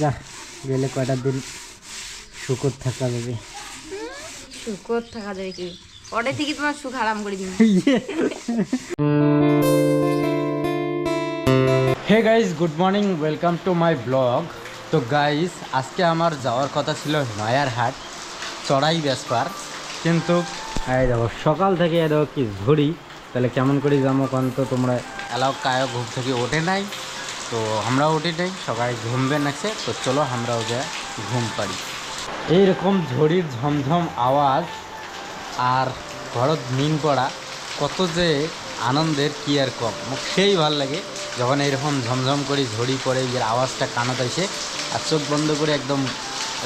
যা গেলে কয়টা দিন শুকর থাকা যাবে। শুকর থাকা যাবে কি পরে থেকে তোমার সুখ আরাম করে দিন। Hey guys, good morning, welcome to my blog. তো গাইস, আজকে আমার যাওয়ার কথা ছিল নয়ারহাট চড়াই বেসপার, কিন্তু এই দেখো সকাল থেকে দেখো কি ঝড়ি, তাহলে কেমন করে যাবো কারণ তো তোমরা এলাও কায়ো ঘুম থেকে ওঠে নাই, তো আমরাও উঠি নাই, সবাই ঘুমবে নাকছে, তো চলো আমরাও যা ঘুম পাড়ি। এইরকম ঝড়ির ঝমঝম আওয়াজ আর ঘরত নিন পড়া কত যে আনন্দের কি আর কম, মোক সেই ভাল লাগে যখন এইরকম ঝমঝম করে ঝড়ি পড়ে এর আওয়াজটা কানত আসে আর চোখ বন্ধ করে একদম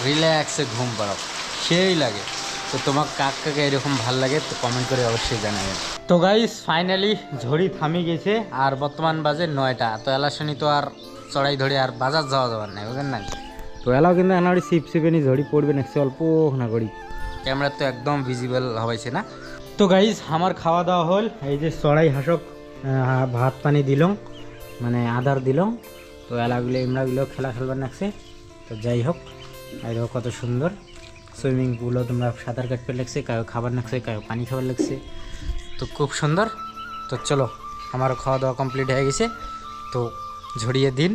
রিল্যাক্সে ঘুম পাড়াও, সেই লাগে। তো তোমার কাক কাকে এরকম ভাল লাগে তো কমেন্ট করে অবশ্যই জানাবেন। তো গাইস, ফাইনালি ঝড়ি থামি গেছে আর বর্তমান বাজে 9টা। তো এলাশনি তো আর চড়াই ধরে আর বাজার যাওয়া যাবার নাই, বুঝলেন না? তো এলাও কিন্তু এনারি সিপ সিপেনি ঝড়ি পড়বে নাকছে অল্প না করি, ক্যামেরা তো একদম ভিজিবল হবাইছে না। তো গাইস, আমার খাওয়া দাওয়া হল, এই যে চড়াই হাসক ভাত পানি দিলাম, মানে আদার দিলাম। তো এলাগুলো ইমরাগুলো খেলা খেলবার নাকছে। তো যাই হোক, এই দেখো কত সুন্দর সুইমিং পুলও তোমরা সাঁতার কাটতে লাগছে, কায়ো খাবার নাকছে, কায়ো পানি খাবার লাগছে, তো খুব সুন্দর। তো চলো, আমারও খাওয়া দাওয়া কমপ্লিট হয়ে গেছে, তো ঝরিয়ে দিন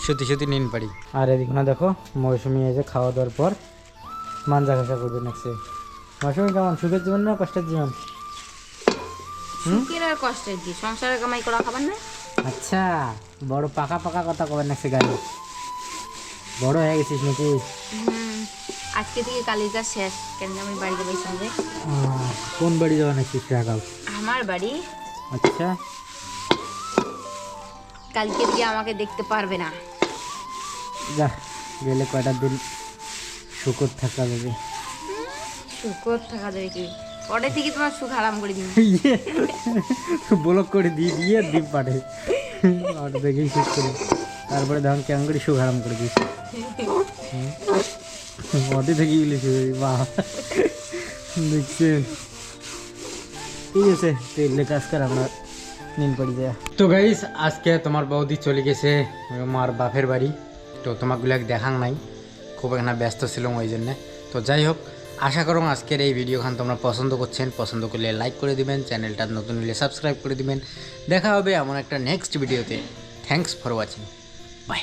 সুতি সুতি নিন পারি। আর এদিকে না দেখো মৌসুমি এসে খাওয়া দাওয়ার পর মাঞ্জা ঘাসা করবে নাকছে। মৌসুমি কেমন, সুখের জীবন না কষ্টের জীবন? সুখের আর কষ্টের কি, সংসারের কামাই করা খাবার না। আচ্ছা, বড় পাকা পাকা কথা কবার নাকছে গাড়ি, বড় হয়ে গেছিস নাকি? আজকে থেকে কালির কাজ শেষ, কেন আমি বাড়িতে বসে হবে। কোন বাড়ি যাওয়া নাকি টাকাও? আমার বাড়ি। আচ্ছা, কালকে দিয়ে আমাকে দেখতে পারবে না। যা গেলে কয়টা দিন শুকর থাকা যাবে। শুকর থাকা যাবে কি পরে থেকে তোমার সুখ আরাম করে দিন। ব্লক করে দিয়ে দিয়ে ডিম পাঠে অটো দেখেই শেষ করি, তারপরে ধান কেমন করে সুখ আরাম করে দিস অটো থেকে ইলিশ বাহ, দেখছেন? ঠিক আছে, তো এগুলো কাজ কর, আমরা নিন পড়ি যায়। তো গাইস, আজকে তোমার বৌদি চলে গেছে আমার বাপের বাড়ি, তো তোমাকগুলো দেখাং নাই, খুব এখানে ব্যস্ত ছিলাম ওই জন্যে। তো যাই হোক, আশা করো আজকের এই ভিডিওখান তোমরা পছন্দ করছেন, পছন্দ করলে লাইক করে দিবেন, চ্যানেলটা নতুন হলে সাবস্ক্রাইব করে দিবেন। দেখা হবে এমন একটা নেক্সট ভিডিওতে। Thanks for watching, by.